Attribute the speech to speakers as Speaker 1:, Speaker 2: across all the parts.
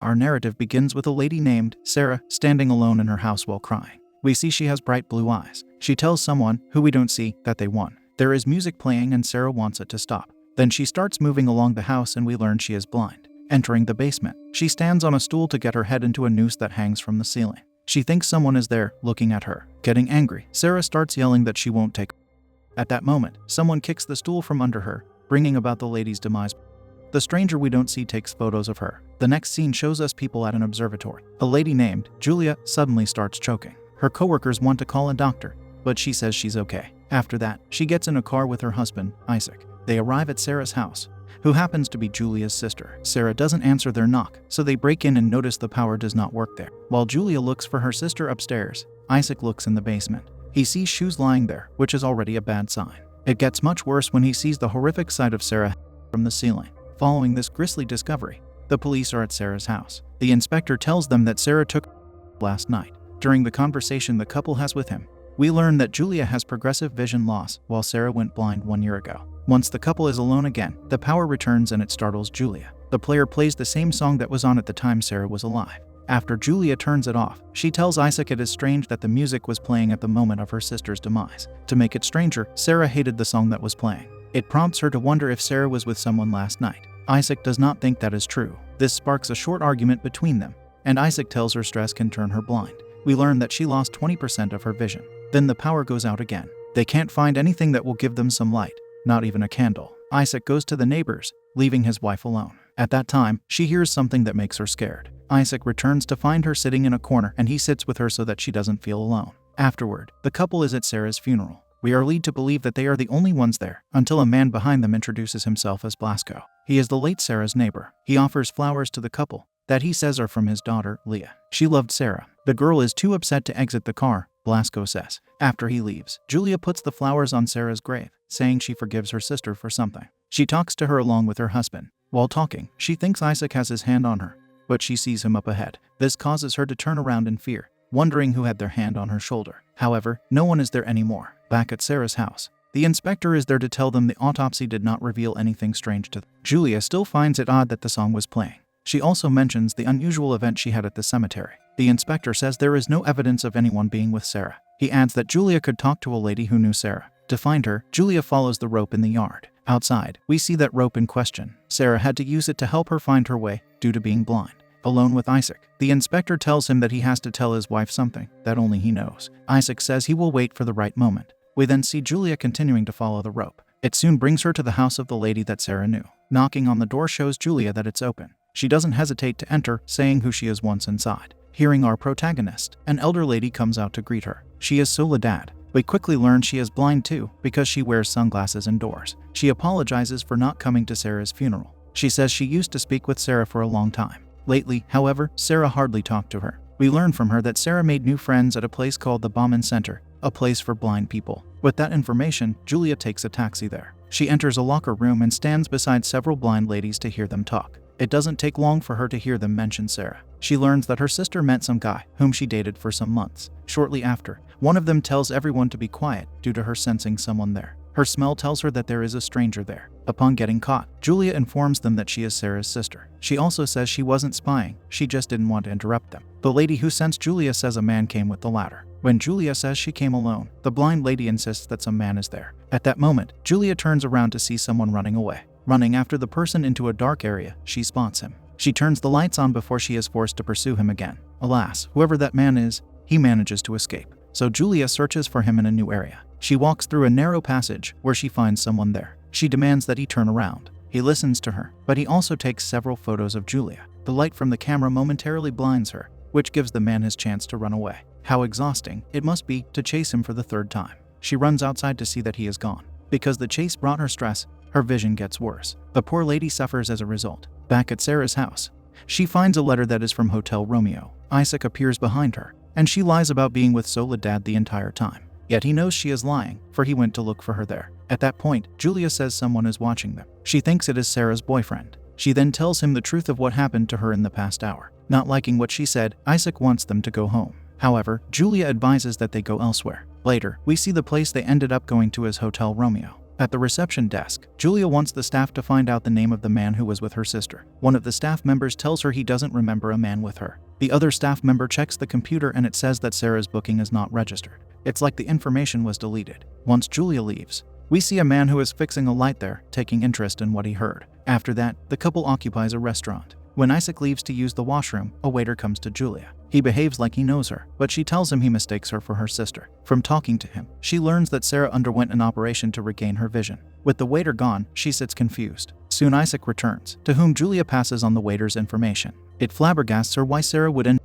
Speaker 1: Our narrative begins with a lady named Sarah standing alone in her house while crying. We see she has bright blue eyes. She tells someone, who we don't see, that they won. There is music playing and Sarah wants it to stop. Then she starts moving along the house and we learn she is blind. Entering the basement, she stands on a stool to get her head into a noose that hangs from the ceiling. She thinks someone is there, looking at her. Getting angry, Sarah starts yelling that she won't take. At that moment, someone kicks the stool from under her, bringing about the lady's demise. The stranger we don't see takes photos of her. The next scene shows us people at an observatory. A lady named Julia suddenly starts choking. Her coworkers want to call a doctor, but she says she's okay. After that, she gets in a car with her husband, Isaac. They arrive at Sarah's house, who happens to be Julia's sister. Sarah doesn't answer their knock, so they break in and notice the power does not work there. While Julia looks for her sister upstairs, Isaac looks in the basement. He sees shoes lying there, which is already a bad sign. It gets much worse when he sees the horrific sight of Sarah from the ceiling. Following this grisly discovery, the police are at Sarah's house. The inspector tells them that Sarah took last night. During the conversation the couple has with him, we learn that Julia has progressive vision loss while Sarah went blind 1 year ago. Once the couple is alone again, the power returns and it startles Julia. The player plays the same song that was on at the time Sarah was alive. After Julia turns it off, she tells Isaac it is strange that the music was playing at the moment of her sister's demise. To make it stranger, Sarah hated the song that was playing. It prompts her to wonder if Sarah was with someone last night. Isaac does not think that is true. This sparks a short argument between them, and Isaac tells her stress can turn her blind. We learn that she lost 20% of her vision. Then the power goes out again. They can't find anything that will give them some light, not even a candle. Isaac goes to the neighbors, leaving his wife alone. At that time, she hears something that makes her scared. Isaac returns to find her sitting in a corner and he sits with her so that she doesn't feel alone. Afterward, the couple is at Sarah's funeral. We are led to believe that they are the only ones there, until a man behind them introduces himself as Blasco. He is the late Sarah's neighbor. He offers flowers to the couple, that he says are from his daughter, Leah. She loved Sarah. The girl is too upset to exit the car, Blasco says. After he leaves, Julia puts the flowers on Sarah's grave, saying she forgives her sister for something. She talks to her along with her husband. While talking, she thinks Isaac has his hand on her, but she sees him up ahead. This causes her to turn around in fear, wondering who had their hand on her shoulder. However, no one is there anymore. Back at Sarah's house, the inspector is there to tell them the autopsy did not reveal anything strange to them. Julia still finds it odd that the song was playing. She also mentions the unusual event she had at the cemetery. The inspector says there is no evidence of anyone being with Sarah. He adds that Julia could talk to a lady who knew Sarah. To find her, Julia follows the rope in the yard. Outside, we see that rope in question. Sarah had to use it to help her find her way due to being blind. Alone with Isaac, the inspector tells him that he has to tell his wife something that only he knows. Isaac says he will wait for the right moment. We then see Julia continuing to follow the rope. It soon brings her to the house of the lady that Sarah knew. Knocking on the door shows Julia that it's open. She doesn't hesitate to enter, saying who she is once inside. Hearing our protagonist, an elder lady comes out to greet her. She is Soledad. We quickly learn she is blind too, because she wears sunglasses indoors. She apologizes for not coming to Sarah's funeral. She says she used to speak with Sarah for a long time. Lately, however, Sarah hardly talked to her. We learn from her that Sarah made new friends at a place called the Bauman Center, a place for blind people. With that information, Julia takes a taxi there. She enters a locker room and stands beside several blind ladies to hear them talk. It doesn't take long for her to hear them mention Sarah. She learns that her sister met some guy whom she dated for some months. Shortly after, one of them tells everyone to be quiet due to her sensing someone there. Her smell tells her that there is a stranger there. Upon getting caught, Julia informs them that she is Sarah's sister. She also says she wasn't spying, she just didn't want to interrupt them. The lady who sensed Julia says a man came with the ladder. When Julia says she came alone, the blind lady insists that some man is there. At that moment, Julia turns around to see someone running away. Running after the person into a dark area, she spots him. She turns the lights on before she is forced to pursue him again. Alas, whoever that man is, he manages to escape. So Julia searches for him in a new area. She walks through a narrow passage where she finds someone there. She demands that he turn around. He listens to her, but he also takes several photos of Julia. The light from the camera momentarily blinds her, which gives the man his chance to run away. How exhausting it must be to chase him for the third time. She runs outside to see that he is gone. Because the chase brought her stress, her vision gets worse. The poor lady suffers as a result. Back at Sarah's house, she finds a letter that is from Hotel Romeo. Isaac appears behind her, and she lies about being with Soledad the entire time. Yet he knows she is lying, for he went to look for her there. At that point, Julia says someone is watching them. She thinks it is Sarah's boyfriend. She then tells him the truth of what happened to her in the past hour. Not liking what she said, Isaac wants them to go home. However, Julia advises that they go elsewhere. Later, we see the place they ended up going to as Hotel Romeo. At the reception desk, Julia wants the staff to find out the name of the man who was with her sister. One of the staff members tells her he doesn't remember a man with her. The other staff member checks the computer and it says that Sarah's booking is not registered. It's like the information was deleted. Once Julia leaves, we see a man who is fixing a light there, taking interest in what he heard. After that, the couple occupies a restaurant. When Isaac leaves to use the washroom, a waiter comes to Julia. He behaves like he knows her, but she tells him he mistakes her for her sister. From talking to him, she learns that Sarah underwent an operation to regain her vision. With the waiter gone, she sits confused. Soon Isaac returns, to whom Julia passes on the waiter's information. It flabbergasts her why Sarah would end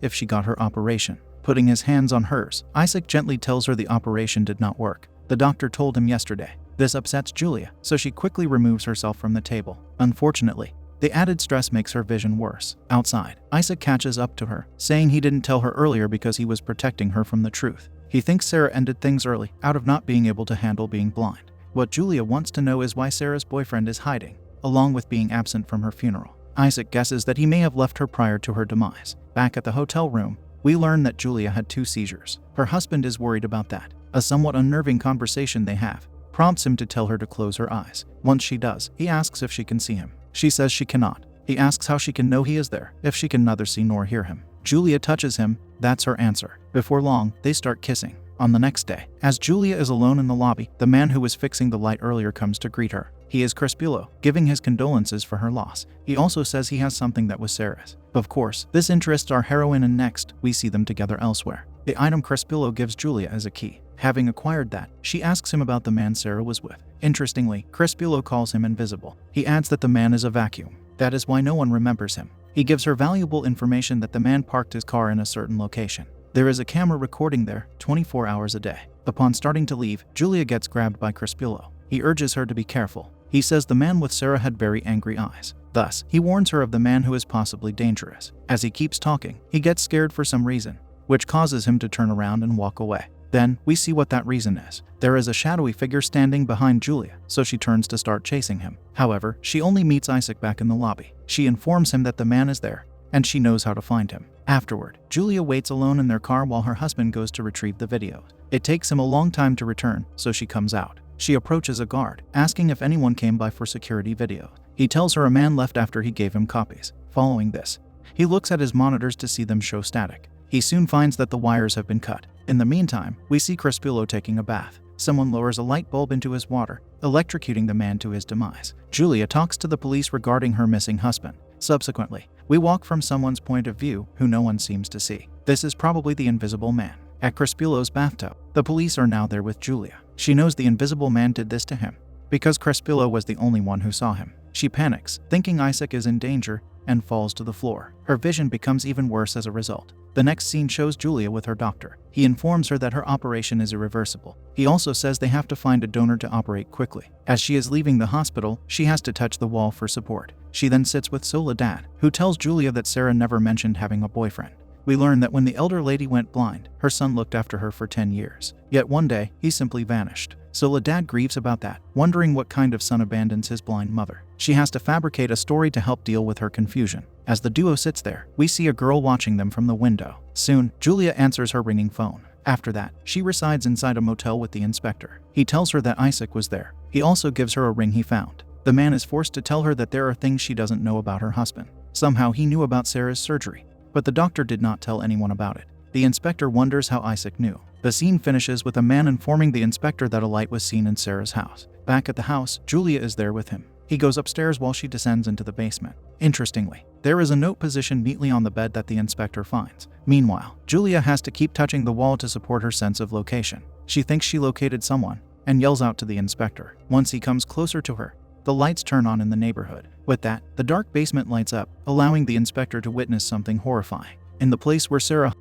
Speaker 1: if she got her operation. Putting his hands on hers, Isaac gently tells her the operation did not work. The doctor told him yesterday. This upsets Julia, so she quickly removes herself from the table. Unfortunately, the added stress makes her vision worse. Outside, Isaac catches up to her, saying he didn't tell her earlier because he was protecting her from the truth. He thinks Sarah ended things early, out of not being able to handle being blind. What Julia wants to know is why Sarah's boyfriend is hiding, along with being absent from her funeral. Isaac guesses that he may have left her prior to her demise. Back at the hotel room, we learn that Julia had 2 seizures. Her husband is worried about that. A somewhat unnerving conversation they have prompts him to tell her to close her eyes. Once she does, he asks if she can see him. She says she cannot. He asks how she can know he is there, if she can neither see nor hear him. Julia touches him. That's her answer. Before long, they start kissing. On the next day, as Julia is alone in the lobby, the man who was fixing the light earlier comes to greet her. He is Crispulo, giving his condolences for her loss. He also says he has something that was Sarah's. Of course, this interests our heroine, and next, we see them together elsewhere. The item Crispulo gives Julia as a key. Having acquired that, she asks him about the man Sarah was with. Interestingly, Crispulo calls him invisible. He adds that the man is a vacuum. That is why no one remembers him. He gives her valuable information that the man parked his car in a certain location. There is a camera recording there 24 hours a day. Upon starting to leave, Julia gets grabbed by Crispulo. He urges her to be careful. He says the man with Sarah had very angry eyes. Thus, he warns her of the man who is possibly dangerous. As he keeps talking, he gets scared for some reason, which causes him to turn around and walk away. Then, we see what that reason is. There is a shadowy figure standing behind Julia, so she turns to start chasing him. However, she only meets Isaac back in the lobby. She informs him that the man is there, and she knows how to find him. Afterward, Julia waits alone in their car while her husband goes to retrieve the videos. It takes him a long time to return, so she comes out. She approaches a guard, asking if anyone came by for security video. He tells her a man left after he gave him copies. Following this, he looks at his monitors to see them show static. He soon finds that the wires have been cut. In the meantime, we see Crispulo taking a bath. Someone lowers a light bulb into his water, electrocuting the man to his demise. Julia talks to the police regarding her missing husband. Subsequently, we walk from someone's point of view who no one seems to see. This is probably the invisible man. At Crispulo's bathtub, the police are now there with Julia. She knows the invisible man did this to him because Crispulo was the only one who saw him. She panics, thinking Isaac is in danger, and falls to the floor. Her vision becomes even worse as a result. The next scene shows Julia with her doctor. He informs her that her operation is irreversible. He also says they have to find a donor to operate quickly. As she is leaving the hospital, she has to touch the wall for support. She then sits with Soledad, who tells Julia that Sarah never mentioned having a boyfriend. We learn that when the elder lady went blind, her son looked after her for 10 years. Yet one day, he simply vanished. Soledad grieves about that, wondering what kind of son abandons his blind mother. She has to fabricate a story to help deal with her confusion. As the duo sits there, we see a girl watching them from the window. Soon, Julia answers her ringing phone. After that, she resides inside a motel with the inspector. He tells her that Isaac was there. He also gives her a ring he found. The man is forced to tell her that there are things she doesn't know about her husband. Somehow he knew about Sarah's surgery, but the doctor did not tell anyone about it. The inspector wonders how Isaac knew. The scene finishes with a man informing the inspector that a light was seen in Sarah's house. Back at the house, Julia is there with him. He goes upstairs while she descends into the basement. Interestingly, there is a note positioned neatly on the bed that the inspector finds. Meanwhile, Julia has to keep touching the wall to support her sense of location. She thinks she located someone and yells out to the inspector. Once he comes closer to her, the lights turn on in the neighborhood. With that, the dark basement lights up, allowing the inspector to witness something horrifying. In the place where Sarah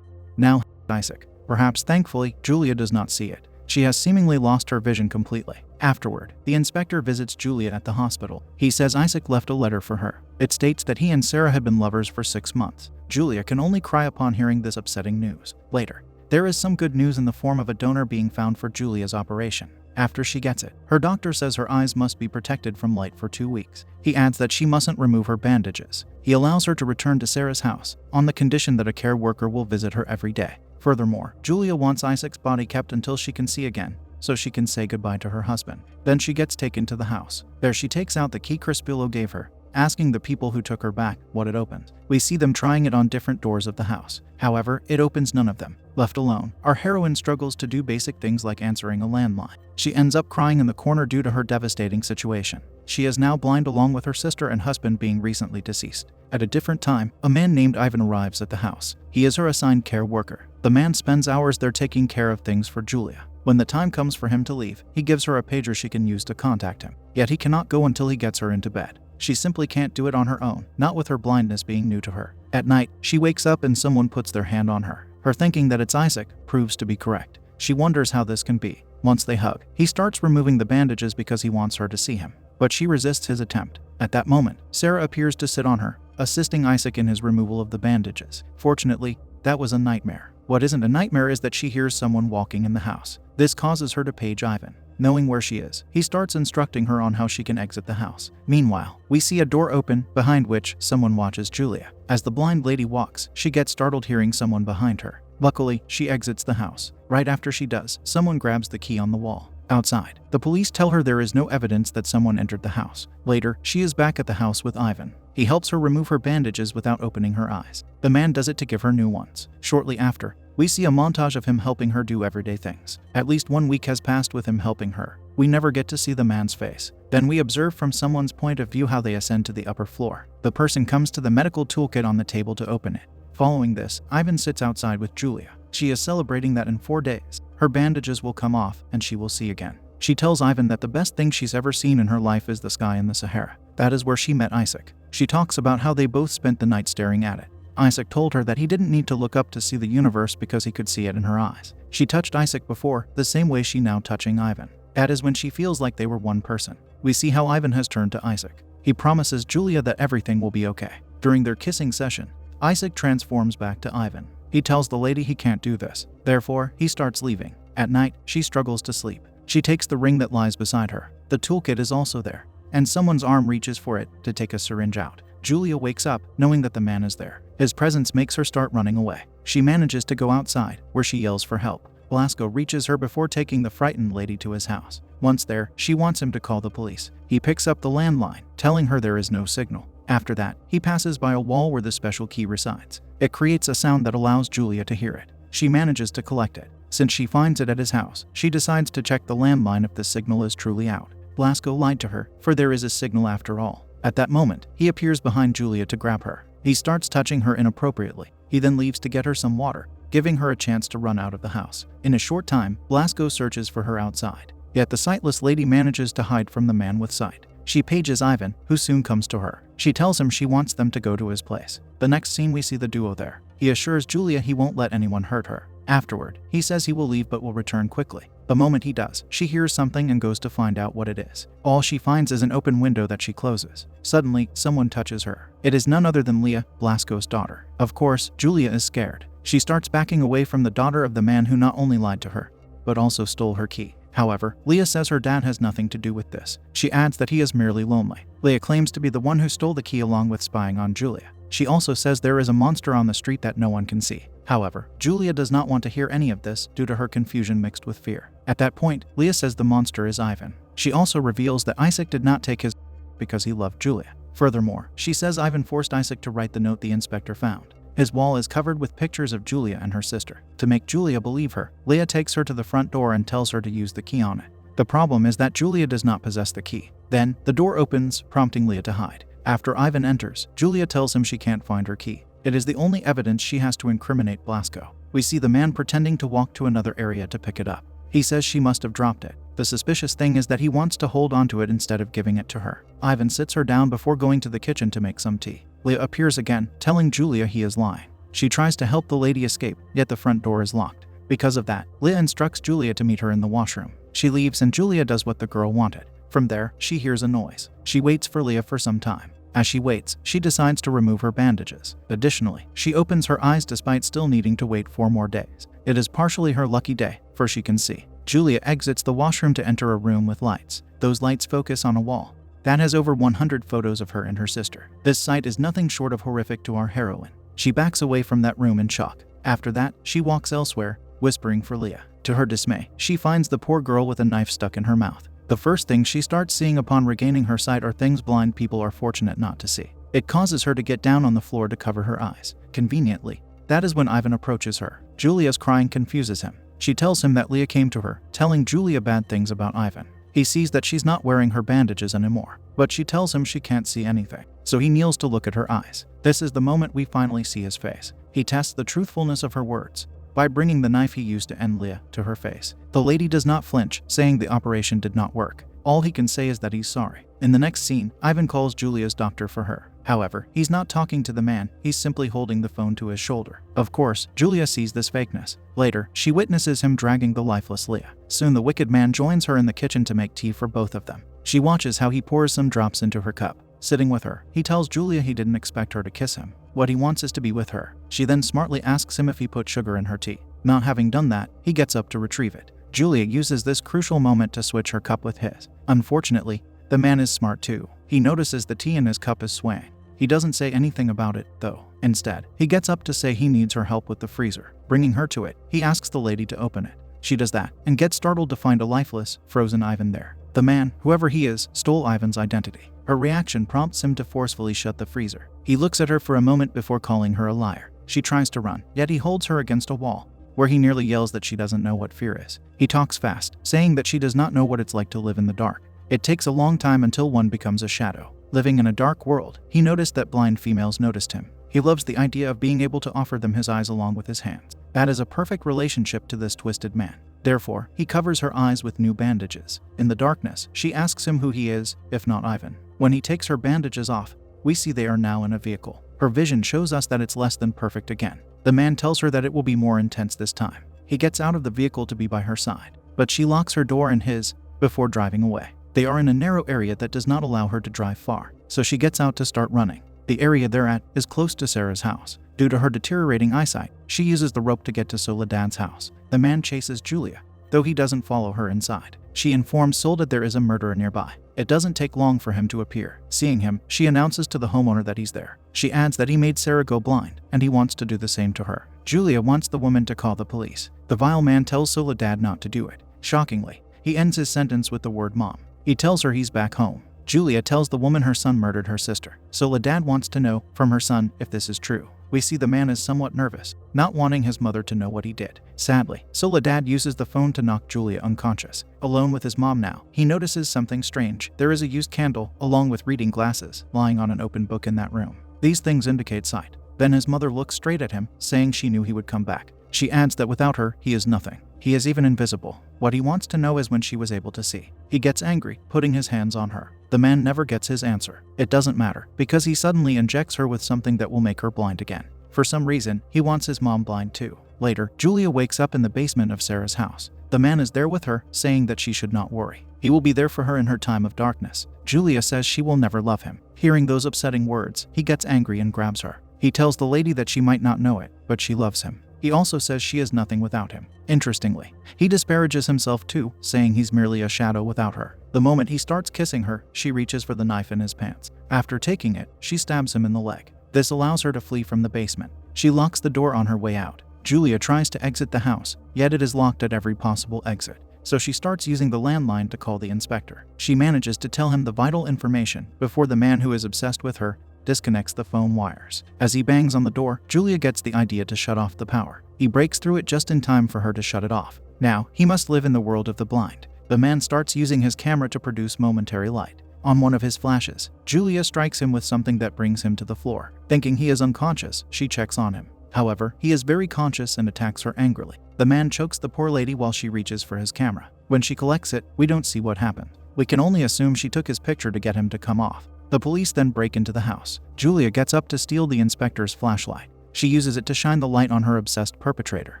Speaker 1: now Isaac. Perhaps thankfully, Julia does not see it. She has seemingly lost her vision completely. Afterward, the inspector visits Julia at the hospital. He says Isaac left a letter for her. It states that he and Sarah had been lovers for 6 months. Julia can only cry upon hearing this upsetting news. Later, there is some good news in the form of a donor being found for Julia's operation. After she gets it, her doctor says her eyes must be protected from light for 2 weeks. He adds that she mustn't remove her bandages. He allows her to return to Sarah's house, on the condition that a care worker will visit her every day. Furthermore, Julia wants Isaac's body kept until she can see again, so she can say goodbye to her husband. Then she gets taken to the house. There she takes out the key Crispulo gave her, asking the people who took her back what it opens. We see them trying it on different doors of the house. However, it opens none of them. Left alone, our heroine struggles to do basic things like answering a landline. She ends up crying in the corner due to her devastating situation. She is now blind along with her sister and husband being recently deceased. At a different time, a man named Ivan arrives at the house. He is her assigned care worker. The man spends hours there taking care of things for Julia. When the time comes for him to leave, he gives her a pager she can use to contact him. Yet he cannot go until he gets her into bed. She simply can't do it on her own, not with her blindness being new to her. At night, she wakes up and someone puts their hand on her. Her thinking that it's Isaac proves to be correct. She wonders how this can be. Once they hug, he starts removing the bandages because he wants her to see him. But she resists his attempt. At that moment, Sarah appears to sit on her, assisting Isaac in his removal of the bandages. Fortunately, that was a nightmare. What isn't a nightmare is that she hears someone walking in the house. This causes her to page Ivan. Knowing where she is, he starts instructing her on how she can exit the house. Meanwhile, we see a door open, behind which someone watches Julia. As the blind lady walks, she gets startled hearing someone behind her. Luckily, she exits the house. Right after she does, someone grabs the key on the wall. Outside, the police tell her there is no evidence that someone entered the house. Later, she is back at the house with Ivan. He helps her remove her bandages without opening her eyes. The man does it to give her new ones. Shortly after, we see a montage of him helping her do everyday things. At least 1 week has passed with him helping her. We never get to see the man's face. Then we observe from someone's point of view how they ascend to the upper floor. The person comes to the medical toolkit on the table to open it. Following this, Ivan sits outside with Julia. She is celebrating that in 4 days, her bandages will come off and she will see again. She tells Ivan that the best thing she's ever seen in her life is the sky in the Sahara. That is where she met Isaac. She talks about how they both spent the night staring at it. Isaac told her that he didn't need to look up to see the universe because he could see it in her eyes. She touched Isaac before, the same way she now touching Ivan. That is when she feels like they were one person. We see how Ivan has turned to Isaac. He promises Julia that everything will be okay. During their kissing session, Isaac transforms back to Ivan. He tells the lady he can't do this. Therefore, he starts leaving. At night, she struggles to sleep. She takes the ring that lies beside her. The toolkit is also there, and someone's arm reaches for it to take a syringe out. Julia wakes up, knowing that the man is there. His presence makes her start running away. She manages to go outside, where she yells for help. Blasco reaches her before taking the frightened lady to his house. Once there, she wants him to call the police. He picks up the landline, telling her there is no signal. After that, he passes by a wall where the special key resides. It creates a sound that allows Julia to hear it. She manages to collect it. Since she finds it at his house, she decides to check the landline if the signal is truly out. Blasco lied to her, for there is a signal after all. At that moment, he appears behind Julia to grab her. He starts touching her inappropriately. He then leaves to get her some water, giving her a chance to run out of the house. In a short time, Blasco searches for her outside. Yet the sightless lady manages to hide from the man with sight. She pages Ivan, who soon comes to her. She tells him she wants them to go to his place. The next scene we see the duo there. He assures Julia he won't let anyone hurt her. Afterward, he says he will leave but will return quickly. The moment he does, she hears something and goes to find out what it is. All she finds is an open window that she closes. Suddenly, someone touches her. It is none other than Leah, Blasco's daughter. Of course, Julia is scared. She starts backing away from the daughter of the man who not only lied to her, but also stole her key. However, Leah says her dad has nothing to do with this. She adds that he is merely lonely. Leah claims to be the one who stole the key along with spying on Julia. She also says there is a monster on the street that no one can see. However, Julia does not want to hear any of this due to her confusion mixed with fear. At that point, Leah says the monster is Ivan. She also reveals that Isaac did not take his because he loved Julia. Furthermore, she says Ivan forced Isaac to write the note the inspector found. His wall is covered with pictures of Julia and her sister. To make Julia believe her, Leah takes her to the front door and tells her to use the key on it. The problem is that Julia does not possess the key. Then, the door opens, prompting Leah to hide. After Ivan enters, Julia tells him she can't find her key. It is the only evidence she has to incriminate Blasco. We see the man pretending to walk to another area to pick it up. He says she must have dropped it. The suspicious thing is that he wants to hold onto it instead of giving it to her. Ivan sits her down before going to the kitchen to make some tea. Leah appears again, telling Julia he is lying. She tries to help the lady escape, yet the front door is locked. Because of that, Leah instructs Julia to meet her in the washroom. She leaves and Julia does what the girl wanted. From there, she hears a noise. She waits for Leah for some time. As she waits, she decides to remove her bandages. Additionally, she opens her eyes despite still needing to wait 4 more days. It is partially her lucky day, for she can see. Julia exits the washroom to enter a room with lights. Those lights focus on a wall that has over 100 photos of her and her sister. This sight is nothing short of horrific to our heroine. She backs away from that room in shock. After that, she walks elsewhere, whispering for Leah. To her dismay, she finds the poor girl with a knife stuck in her mouth. The first thing she starts seeing upon regaining her sight are things blind people are fortunate not to see. It causes her to get down on the floor to cover her eyes. Conveniently, that is when Ivan approaches her. Julia's crying confuses him. She tells him that Leah came to her, telling Julia bad things about Ivan. He sees that she's not wearing her bandages anymore, but she tells him she can't see anything, so he kneels to look at her eyes. This is the moment we finally see his face. He tests the truthfulness of her words by bringing the knife he used to end Leah to her face. The lady does not flinch, saying the operation did not work. All he can say is that he's sorry. In the next scene, Ivan calls Julia's doctor for her. However, he's not talking to the man, he's simply holding the phone to his shoulder. Of course, Julia sees this fakeness. Later, she witnesses him dragging the lifeless Leah. Soon the wicked man joins her in the kitchen to make tea for both of them. She watches how he pours some drops into her cup. Sitting with her, he tells Julia he didn't expect her to kiss him. What he wants is to be with her. She then smartly asks him if he put sugar in her tea. Not having done that, he gets up to retrieve it. Julia uses this crucial moment to switch her cup with his. Unfortunately, the man is smart too. He notices the tea in his cup is swaying. He doesn't say anything about it, though. Instead, he gets up to say he needs her help with the freezer. Bringing her to it, he asks the lady to open it. She does that, and gets startled to find a lifeless, frozen Ivan there. The man, whoever he is, stole Ivan's identity. Her reaction prompts him to forcefully shut the freezer. He looks at her for a moment before calling her a liar. She tries to run, yet he holds her against a wall, where he nearly yells that she doesn't know what fear is. He talks fast, saying that she does not know what it's like to live in the dark. It takes a long time until one becomes a shadow. Living in a dark world, he noticed that blind females noticed him. He loves the idea of being able to offer them his eyes along with his hands. That is a perfect relationship to this twisted man. Therefore, he covers her eyes with new bandages. In the darkness, she asks him who he is, if not Ivan. When he takes her bandages off, we see they are now in a vehicle. Her vision shows us that it's less than perfect again. The man tells her that it will be more intense this time. He gets out of the vehicle to be by her side, but she locks her door in his before driving away. They are in a narrow area that does not allow her to drive far, so she gets out to start running. The area they're at is close to Sarah's house. Due to her deteriorating eyesight, she uses the rope to get to Soledad's house. The man chases Julia, though he doesn't follow her inside. She informs Soledad there is a murderer nearby. It doesn't take long for him to appear. Seeing him, she announces to the homeowner that he's there. She adds that he made Sarah go blind, and he wants to do the same to her. Julia wants the woman to call the police. The vile man tells Soledad not to do it. Shockingly, he ends his sentence with the word mom. He tells her he's back home. Julia tells the woman her son murdered her sister. Soledad wants to know from her son if this is true. We see the man is somewhat nervous, not wanting his mother to know what he did. Sadly, Soledad uses the phone to knock Julia unconscious. Alone with his mom now, he notices something strange. There is a used candle, along with reading glasses, lying on an open book in that room. These things indicate sight. Then his mother looks straight at him, saying she knew he would come back. She adds that without her, he is nothing. He is even invisible. What he wants to know is when she was able to see. He gets angry, putting his hands on her. The man never gets his answer. It doesn't matter, because he suddenly injects her with something that will make her blind again. For some reason, he wants his mom blind too. Later, Julia wakes up in the basement of Sarah's house. The man is there with her, saying that she should not worry. He will be there for her in her time of darkness. Julia says she will never love him. Hearing those upsetting words, he gets angry and grabs her. He tells the lady that she might not know it, but she loves him. He also says she is nothing without him. Interestingly, he disparages himself too, saying he's merely a shadow without her. The moment he starts kissing her, she reaches for the knife in his pants. After taking it, she stabs him in the leg. This allows her to flee from the basement. She locks the door on her way out. Julia tries to exit the house, yet it is locked at every possible exit. So she starts using the landline to call the inspector. She manages to tell him the vital information before the man who is obsessed with her disconnects the phone wires. As he bangs on the door, Julia gets the idea to shut off the power. He breaks through it just in time for her to shut it off. Now, he must live in the world of the blind. The man starts using his camera to produce momentary light. On one of his flashes, Julia strikes him with something that brings him to the floor. Thinking he is unconscious, she checks on him. However, he is very conscious and attacks her angrily. The man chokes the poor lady while she reaches for his camera. When she collects it, we don't see what happened. We can only assume she took his picture to get him to come off. The police then break into the house. Julia gets up to steal the inspector's flashlight. She uses it to shine the light on her obsessed perpetrator.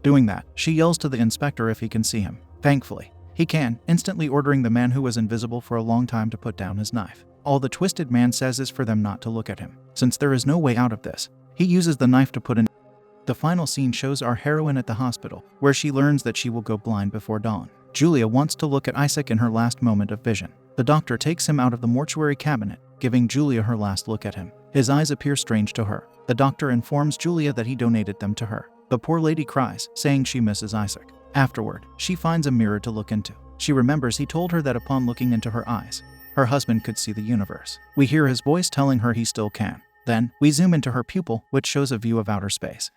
Speaker 1: Doing that, she yells to the inspector if he can see him. Thankfully, he can, instantly ordering the man who was invisible for a long time to put down his knife. All the twisted man says is for them not to look at him. Since there is no way out of this, he uses the knife to put in. The final scene shows our heroine at the hospital, where she learns that she will go blind before dawn. Julia wants to look at Isaac in her last moment of vision. The doctor takes him out of the mortuary cabinet, giving Julia her last look at him. His eyes appear strange to her. The doctor informs Julia that he donated them to her. The poor lady cries, saying she misses Isaac. Afterward, she finds a mirror to look into. She remembers he told her that upon looking into her eyes, her husband could see the universe. We hear his voice telling her he still can. Then, we zoom into her pupil, which shows a view of outer space.